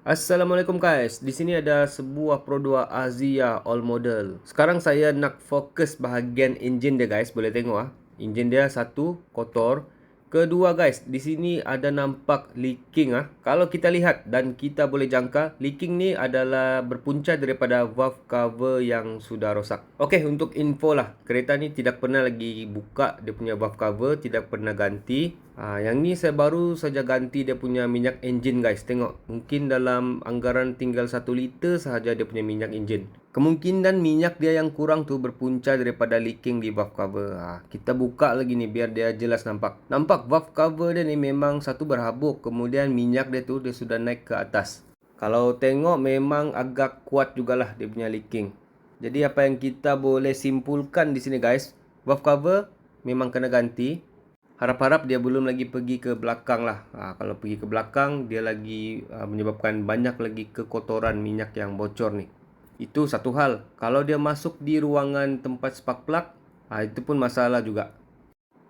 Assalamualaikum guys. Di sini ada sebuah Pro 2 Azia all model. Sekarang saya nak fokus bahagian enjin dia guys. Boleh tengok enjin dia satu kotor. Kedua guys, di sini ada nampak leaking Kalau kita lihat dan kita boleh jangka, leaking ni adalah berpunca daripada valve cover yang sudah rosak. Okey, untuk info lah, kereta ni tidak pernah lagi buka dia punya valve cover, tidak pernah ganti. Yang ni saya baru saja ganti dia punya minyak enjin guys. Tengok, mungkin dalam anggaran tinggal 1 liter sahaja dia punya minyak enjin. Kemungkinan minyak dia yang kurang tu berpunca daripada leaking di valve cover. Kita buka lagi ni biar dia jelas nampak. Nampak valve cover dia ni memang satu berhabuk. Kemudian minyak dia tu dia sudah naik ke atas. Kalau tengok memang agak kuat jugalah dia punya leaking. Jadi apa yang kita boleh simpulkan di sini guys, valve cover memang kena ganti. Harap-harap dia belum lagi pergi ke belakang lah. Kalau pergi ke belakang dia lagi menyebabkan banyak lagi kekotoran minyak yang bocor ni. Itu satu hal. Kalau dia masuk di ruangan tempat spark plug, itu pun masalah juga.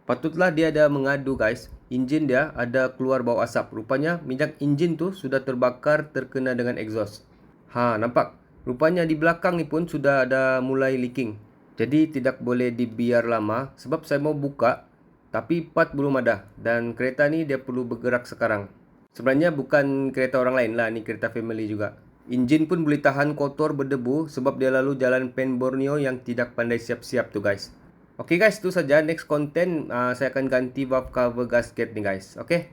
Patutlah dia ada mengadu guys. Enjin dia ada keluar bau asap. Rupanya minyak enjin tu sudah terbakar terkena dengan exhaust. Nampak? Rupanya di belakang ni pun sudah ada mulai leaking. Jadi tidak boleh dibiar lama sebab saya mau buka tapi part belum ada dan kereta ni dia perlu bergerak sekarang. Sebenarnya bukan kereta orang lain lah, ni kereta family juga. Enjin pun boleh tahan kotor berdebu sebab dia lalu jalan pen Borneo yang tidak pandai siap-siap tu guys. Okay guys, itu saja. Next content saya akan ganti valve cover gasket ni guys. Okay.